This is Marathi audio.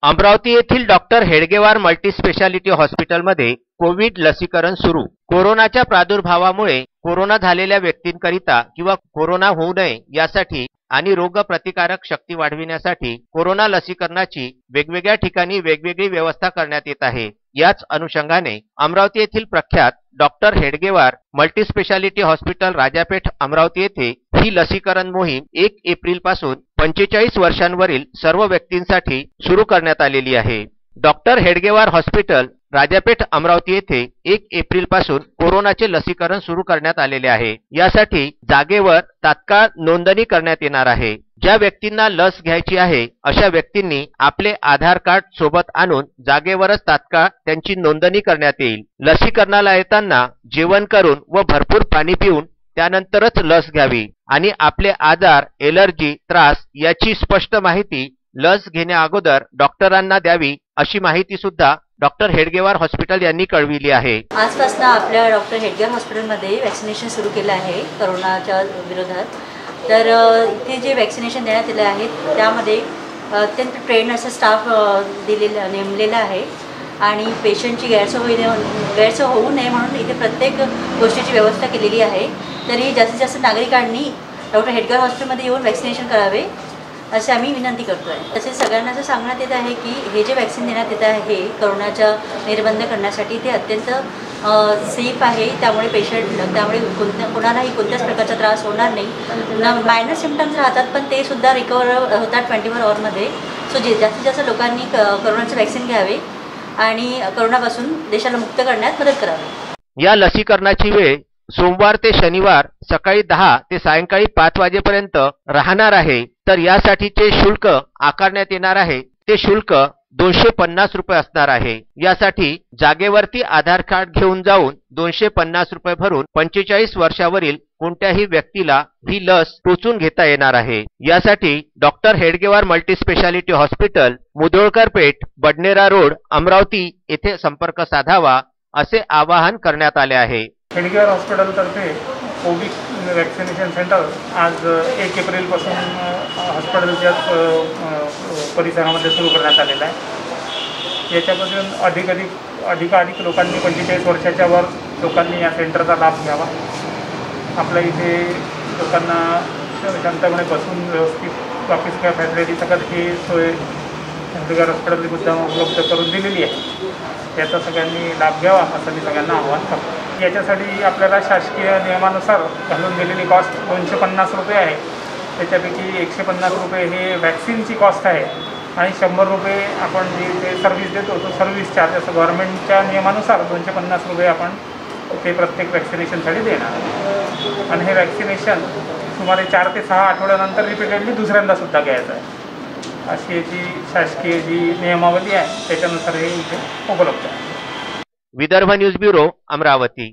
अमरावती येथील डॉक्टर हेडगेवार मल्टीस्पेशालिटी हॉस्पिटलमध्ये कोविड लसीकरण सुरू। कोरोनाच्या प्रादुर्भावामुळे कोरोना झालेल्या व्यक्तींकरिता किंवा कोरोना होऊ नये यासाठी आणि रोगप्रतिकारक शक्ती वाढविण्यासाठी कोरोना लसीकरणाची वेगवेगळ्या ठिकाणी वेगवेगळी व्यवस्था करण्यात येत आहे। याच अनुषंगाने अमरावती येथील प्रख्यात doctor Hedgewar multispeciality hospital Rajapeth Amravati येथे ही लसीकरण मोहीम 1 एप्रिल पासून 45 वर्षांवरील सर्व व्यक्तींसाठी सुरू करण्यात आलेली आहे। डॉक्टर हेडगेवार हॉस्पिटल राजापेठ अमरावती येथे 1 एप्रिल पासून कोरोनाचे लसीकरण सुरू करण्यात आलेले आहे। यासाठी जागेवर तात्काळ नोंदणी करण्यात येणार आहे। ज्या व्यक्तींना लस घ्यायची आहे अशा व्यक्तींनी आपले आधार कार्ड सोबत आणून जागेवरच तात्काळ त्यांची नोंदणी करण्यात येईल। लसीकरणाला येताना जेवण करून व भरपूर पाणी पिऊन त्यानंतरच लस घ्यावी आणि आपले आजार, एलर्जी, त्रास याची स्पष्ट माहिती लस घेण्या अगोदर डॉक्टरांना द्यावी अशी माहिती सुद्धा डॉक्टर हेडगेवार हॉस्पिटल यांनी कळविली आहे। आजपासून आपल्या डॉक्टर हेडगेवार हॉस्पिटलमध्ये वॅक्सिनेशन सुरू केलं आहे कोरोनाच्या विरोधात। तर इथे जे वॅक्सिनेशन देण्यात आले आहेत त्यामध्ये अत्यंत ट्रेन असा स्टाफ नेमलेला आहे आणि पेशंटची गैरसोय होऊ नये म्हणून इथे प्रत्येक गोष्टीची व्यवस्था केलेली आहे। तरी जास्तीत जास्त नागरिकांनी डॉक्टर हेडगेवार हॉस्पिटलमध्ये येऊन वॅक्सिनेशन करावे असे आम्ही विनंती करतोय। तसेच सगळ्यांना असं सांगण्यात येत आहे की हे जे वॅक्सिन देण्यात येत आहे कोरोनाचा निर्बंध करण्यासाठी ते अत्यंत सेफ आहे। त्यामुळे त्यामुळे कोणालाही कोणत्याच प्रकारचा त्रास होणार नाही। मायनर सिम्पटम्स राहतात पण ते सुद्धा रिकवर होतात 24 आवर्समध्ये। सो जास्तीत जास्त लोकांनी कोरोनाचे वॅक्सिन घ्यावे आणि कोरोनापासून देशाला मुक्त करण्यात मदत करावी। या लसीकरणाची वेळ सोमवार ते शनिवार सकाळी 10 ते सायंकाळी 5 वाजेपर्यंत राहणार आहे। तर यासाठीचे शुल्क आकारण्यात येणार आहे ते शुल्क 250 रुपये असणार आहे। यासाठी जागेवरती आधार कार्ड घेऊन जाऊन 250 रुपये भरून 45 वर्षावरील कोणत्याही व्यक्तीला ही लस टोचून घेता येणार आहे। यासाठी doctor Hedgewar multispeciality hospital, Mudholkar Peth, Badnera road, Amravati येथे संपर्क साधावा असे आवाहन करण्यात आले आहे। हेडगेवार हॉस्पिटलतर्फे कोविड वॅक्सिनेशन सेंटर आज 1 एप्रिलपासून हॉस्पिटलच्या परिसरामध्ये सुरू करण्यात आलेलं आहे। याच्यापासून अधिकाधिक लोकांनी 45 वर्षाच्या वर लोकांनी या सेंटरचा लाभ घ्यावा। आपल्या इथे लोकांना शांतपणे बसून व्यवस्थित ऑफिस किंवा फॅसिलिटी सगळं ही सोय हेडगेवार हॉस्पिटलची मुद्दाम उपलब्ध करून दिलेली आहे। याचा सगळ्यांनी लाभ घ्यावा असं मी सगळ्यांना आवाहन करतो। याच्यासाठी आपल्याला शासकीय नियमानुसार घालून दिलेली कॉस्ट 250 रुपये आहे। त्याच्यापैकी 150 रुपये हे वॅक्सिनची कॉस्ट आहे आणि 100 रुपये आपण जे सर्व्हिस देतो तो सर्व्हिस चार्ज असं गव्हर्नमेंटच्या नियमानुसार 250 रुपये आपण ते प्रत्येक वॅक्सिनेशनसाठी देणार। आणि हे वॅक्सिनेशन सुमारे 4 ते 6 आठवड्यानंतर रिपीटेडली दुसऱ्यांदासुद्धा घ्यायचं आहे। अशी याची शासकीय जी नियमावली आहे त्याच्यानुसार हे इथे उपलब्ध आहे। Vidarbha news bureau, Amravati.